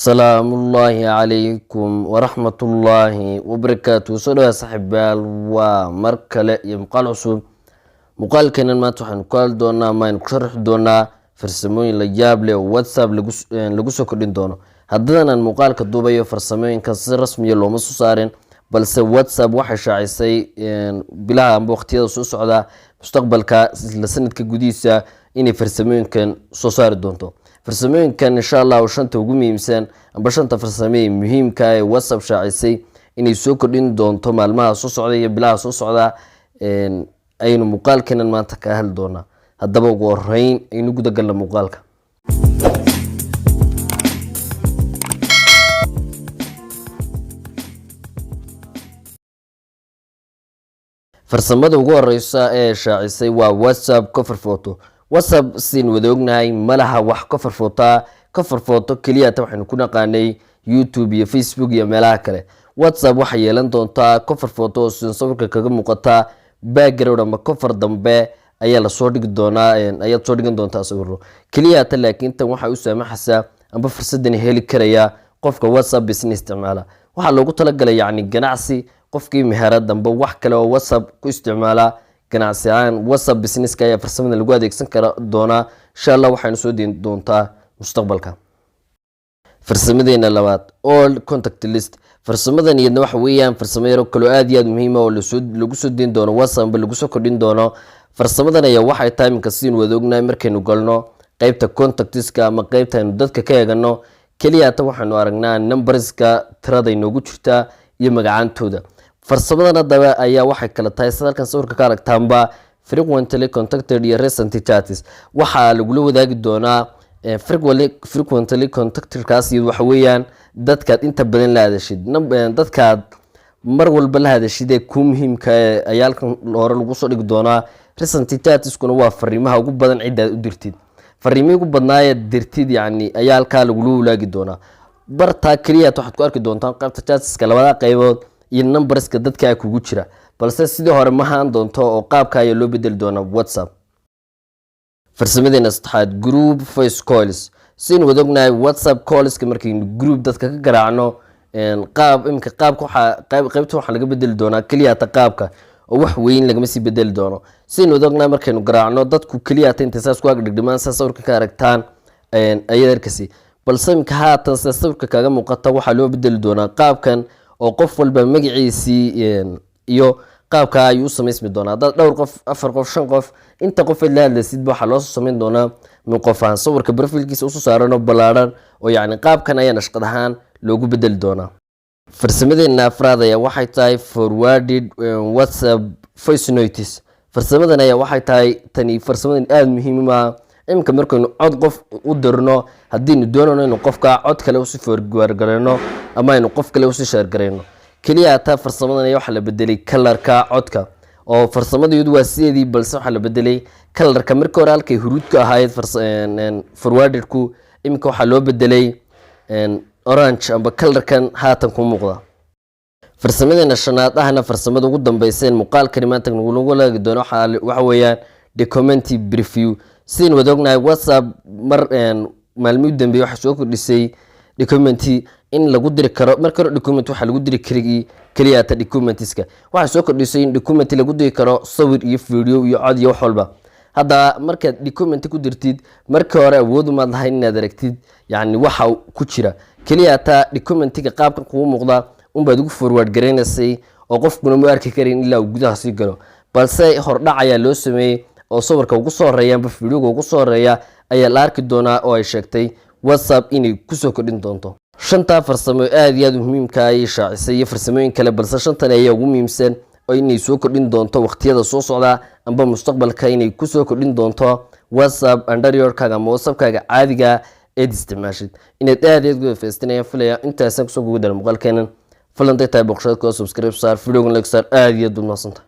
سلام الله عليكم ورحمة الله وبركاته. سلام يا صاحبال ومركلة يمقال عصوب مقال كنا ما تحن قال دونا ما نشرح دونا فرسمين لجاب له واتساب لجوسو كلين دونا هذا المقال كدوبية فرسمين كسر رسمي لو مصو صارين بل سو واتساب واحد شاعسي بلا بوقتها سوس على مستقبل لسنة كجوديسة إني فرسمين كان صار دونتو فرسمين كان إن شاء الله وشنت وجمي إنسان بشنت فرسمين مهم كاي واتساب شاعسي إني سوق دين دونتو معلومات صوص عليه بلا صوص على أي مقال كنا ما تكهل دونا هذا بقورين إنه قد قال مقالك فرسمده ugu horeysa ee shaacisay waa WhatsApp cover photo. WhatsApp siin wadaognahay malaha wax cover photo kaliya ta waxaan ku naqaanay YouTube iyo Facebook iyo meelaha kale. WhatsApp waxa yeelan doontaa cover photo oo sawirka kaga muuqata background ama cover dambe ayaa la soo dhigi doonaa ayaad soo dhigan doontaa sawirro kaliya ta laakiin tan waxa uu saamaxaysaa amba fursadan heli karaya qofka WhatsApp business isticmaala waxa loogu talagalay yani ganacsi qofkii meherad dambe wax kale oo WhatsApp ku isticmaala ganacsi aan WhatsApp business ka ayaa farsamada lagu adeegsan kara doona insha Allah waxaynu soo diin doontaa mustaqbalka farsamadeenna labaad all contact list farsamadan iyadna waxa weeyaan farsamo yar oo kale aad iyo aad muhiim ah oo lagu soo diin doono WhatsApp lagu soo kordhin doono farsamadan ayaa waxay timeka siin wadaognaay markaynu galno qaybta contactska ama qaybta aynu dadka ka eegano kaliya ta waxaanu aragnaa numberska tirada inoogu jirta iyo magacaantooda farsamadan hadaba ayaa waxay kala tahay sadalkan sawirka ka aragtaanba frequently contacted iyo recent chats waxa lagu wadaagi doonaa frequently contacted kaas iyo waxa weeyaan dadkaad inta badan la hadashid dadkaad mar walba la hadashid ee ku muhiimka ayaa halkan hore lagu soo dhigi doonaa recent chats kuna waa fariimaha ugu badan cid aad u dirtid fariimaha ugu badnaayad dirtid yani ayaa halka lagu wadaagi doonaa barta kaliya waxaad ku arki doontaan qaybta chatska labada qaybood iyo numberska dadka kugu jira balse sidii hore ma haan doonto oo qaabka ay loo bedeli doona WhatsApp farsamadeenna saddexaad group voice calls siin wadaognahay WhatsApp calls markii group dadka ka garaacno qaybta waxa laga bedeli doonaa kaliya ta qaabka oo wax weyn laga sii bedeli doono siin wadaognahay markaynu garaacno dadku kaliya ta inta saas ku agdhigmaan sawirka ka aragtaan ayadarkasi balse imka haatan sawirka kaga muuqata waxa loo bedeli doonaa qaabkan oo qof walba magaciisii iyo qaabka ay u sameysmi doonaa dad dhowr qof afar qof shan qof inta qof la hadlaysid waxa loo sameyn doonaa min qof aan sawirka profilkiisa u soo saarano balaaran oo yani qaabkan ayaa nashqad ahaan loogu bedeli doonaa farsamadeenna afraad ayaa waxay tahay forwarded WhatsApp voice notes farsamadan ayaa waxay tahay tani farsamadan aad muhiim ah imka markaynu cod qof u dirno hadii doonano inuu qofka cod kale u sii forward gareeno ama inuu qof kale u sii share gareeno kaliya ta farsamadan ayaa waxa la bedelay colorka codka oo farsamadoodu waa sideedii balse waxa la bedelay colorka markii hore halkay huruudka ahayd forwardedku imka waxa loo bedelay orange amba colorkan haatan ku muuqda farsamadeenna shanaad ahna farsamada ugu dambeysay muuqaalkan maanta lagu laagi doono waxa weeyaan document preview siin wadaognahay WhatsApp maalmihii dambe waxa soo kordhisay document in lagu diri karo marka document waxa lagu diri kaliya ta documentiska waxa soo kordhisay in document lagu diri karo sawir iyo video iyo cod iyo wax walba hada marka document ku dirtid marka hore awood uma lahayn inaad aragtid yani waxa ku jira kaliya ta documentiga qaabka kugu muuqda baad ugu forward gareynasay oo qofkuna ma arki karin ilaa uu gudaha sii galo balse hordhac ayaa loo sameeyay oo sawirka ugu soo horeeya amba videoga ugu soo horeeya ayaa la arki doonaa oo ay sheegtay WhatsApp inay ku soo kordhin doonto shanta farsamo aad iyo aad muhiimka ah shaacisay iyo farsamooyin kale balse shantan ayaa ugu muhiimsan oo inay soo kordhin doonto waqtiyada soo socda amba mustaqbalka inay ku soo kordhin doonto WhatsApp underyorkaaga ama WhatsApp-kaaga caadiga ee isticmaashid inaad aad iyo aad faa'iideysanayaan filaya intaas ku soo guudar muuqaalkeenan فلان تاي بوقشات كو سبسكرايب صار فيديو like صار aad iyo aad u mahadsantahay